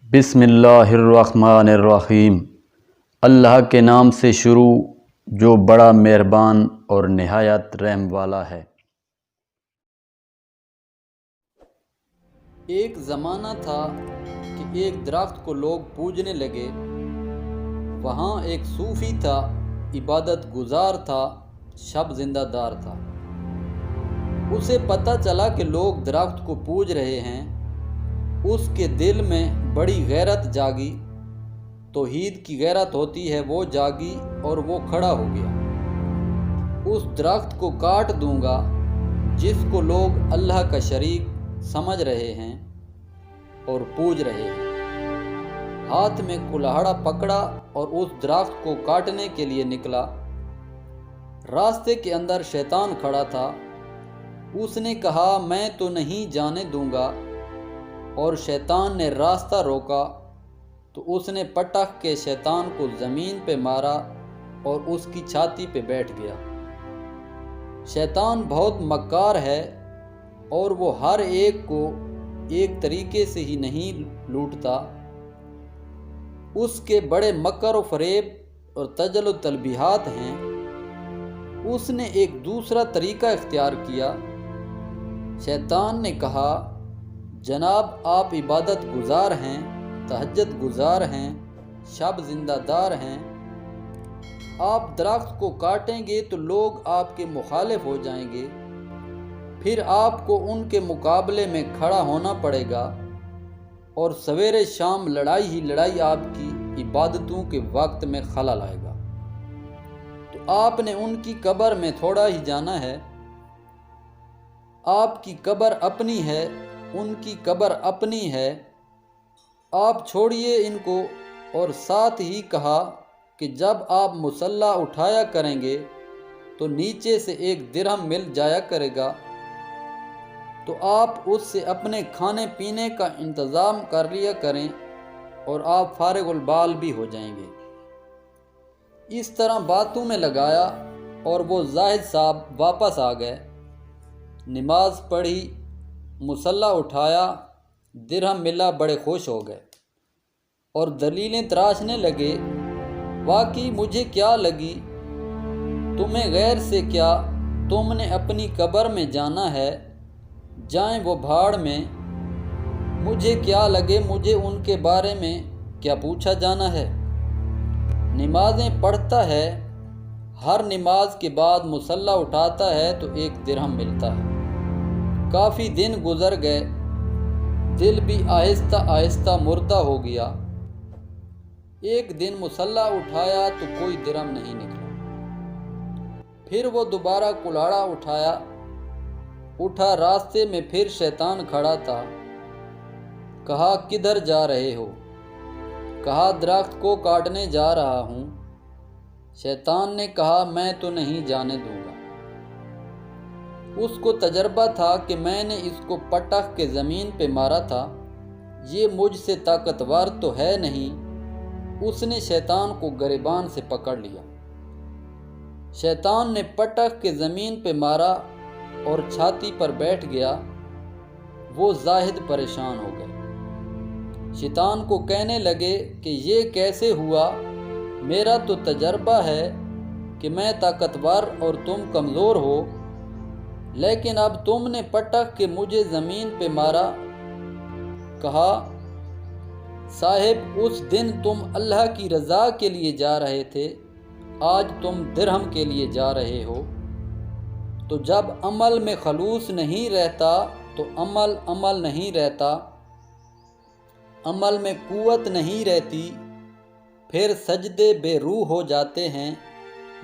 بسم اللہ الرحمن الرحیم۔ اللہ کے نام سے شروع جو بڑا مہربان اور نہایت رحم والا ہے۔ ایک زمانہ تھا کہ ایک درخت کو لوگ پوجنے لگے۔ وہاں ایک صوفی تھا، عبادت گزار تھا، شب زندہ دار تھا۔ اسے پتہ چلا کہ لوگ درخت کو پوج رہے ہیں۔ اس کے دل میں بڑی غیرت جاگی، توحید کی غیرت ہوتی ہے، وہ جاگی اور وہ کھڑا ہو گیا۔ اس درخت کو کاٹ دوں گا جس کو لوگ اللہ کا شریک سمجھ رہے ہیں اور پوج رہے ہیں۔ ہاتھ میں کلہاڑا پکڑا اور اس درخت کو کاٹنے کے لیے نکلا۔ راستے کے اندر شیطان کھڑا تھا۔ اس نے کہا میں تو نہیں جانے دوں گا، اور شیطان نے راستہ روکا تو اس نے پٹخ کے شیطان کو زمین پہ مارا اور اس کی چھاتی پہ بیٹھ گیا۔ شیطان بہت مکار ہے اور وہ ہر ایک کو ایک طریقے سے ہی نہیں لوٹتا۔ اس کے بڑے مکر و فریب اور تجل و تلبیحات ہیں۔ اس نے ایک دوسرا طریقہ اختیار کیا۔ شیطان نے کہا جناب آپ عبادت گزار ہیں، تہجد گزار ہیں، شب زندہ دار ہیں، آپ درخت کو کاٹیں گے تو لوگ آپ کے مخالف ہو جائیں گے، پھر آپ کو ان کے مقابلے میں کھڑا ہونا پڑے گا، اور سویرے شام لڑائی ہی لڑائی آپ کی عبادتوں کے وقت میں خلل آئے گا۔ تو آپ نے ان کی قبر میں تھوڑا ہی جانا ہے۔ آپ کی قبر اپنی ہے، ان کی قبر اپنی ہے، آپ چھوڑیے ان کو۔ اور ساتھ ہی کہا کہ جب آپ مصلی اٹھایا کریں گے تو نیچے سے ایک درہم مل جایا کرے گا، تو آپ اس سے اپنے کھانے پینے کا انتظام کر لیا کریں اور آپ فارغ البال بھی ہو جائیں گے۔ اس طرح باتوں میں لگایا اور وہ زاہد صاحب واپس آ گئے۔ نماز پڑھی، مصلی اٹھایا، درہم ملا، بڑے خوش ہو گئے اور دلیلیں تراشنے لگے۔ واقعی مجھے کیا لگی، تمہیں غیر سے کیا، تم نے اپنی قبر میں جانا ہے، جائیں وہ بھاڑ میں، مجھے کیا لگے، مجھے ان کے بارے میں کیا پوچھا جانا ہے۔ نمازیں پڑھتا ہے، ہر نماز کے بعد مصلی اٹھاتا ہے تو ایک درہم ملتا ہے۔ کافی دن گزر گئے، دل بھی آہستہ آہستہ مردہ ہو گیا۔ ایک دن مصلی اٹھایا تو کوئی درہم نہیں نکلا۔ پھر وہ دوبارہ کلاڑا اٹھا، راستے میں پھر شیطان کھڑا تھا۔ کہا کدھر جا رہے ہو؟ کہا درخت کو کاٹنے جا رہا ہوں۔ شیطان نے کہا میں تو نہیں جانے دوں گا۔ اس کو تجربہ تھا کہ میں نے اس کو پٹخ کے زمین پہ مارا تھا، یہ مجھ سے طاقتور تو ہے نہیں۔ اس نے شیطان کو گریبان سے پکڑ لیا۔ شیطان نے پٹخ کے زمین پہ مارا اور چھاتی پر بیٹھ گیا۔ وہ زاہد پریشان ہو گئے۔ شیطان کو کہنے لگے کہ یہ کیسے ہوا، میرا تو تجربہ ہے کہ میں طاقتور اور تم کمزور ہو، لیکن اب تم نے پٹخ کے مجھے زمین پہ مارا۔ کہا صاحب اس دن تم اللہ کی رضا کے لیے جا رہے تھے، آج تم درہم کے لیے جا رہے ہو۔ تو جب عمل میں خلوص نہیں رہتا تو عمل نہیں رہتا، عمل میں قوت نہیں رہتی، پھر سجدے بے روح ہو جاتے ہیں،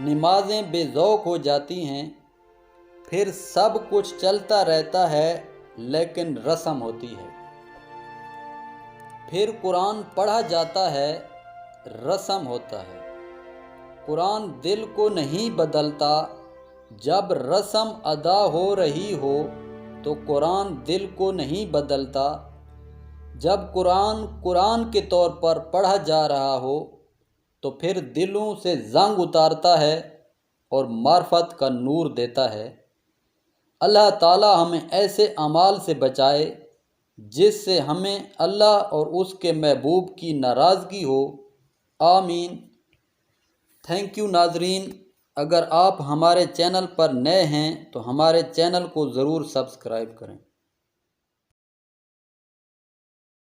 نمازیں بے ذوق ہو جاتی ہیں، پھر سب کچھ چلتا رہتا ہے لیکن رسم ہوتی ہے۔ پھر قرآن پڑھا جاتا ہے، رسم ہوتا ہے۔ قرآن دل کو نہیں بدلتا، جب رسم ادا ہو رہی ہو تو قرآن دل کو نہیں بدلتا۔ جب قرآن کے طور پر پڑھا جا رہا ہو تو پھر دلوں سے زنگ اتارتا ہے اور معرفت کا نور دیتا ہے۔ اللہ تعالی ہمیں ایسے اعمال سے بچائے جس سے ہمیں اللہ اور اس کے محبوب کی ناراضگی ہو۔ آمین۔ تھینک یو ناظرین، اگر آپ ہمارے چینل پر نئے ہیں تو ہمارے چینل کو ضرور سبسکرائب کریں۔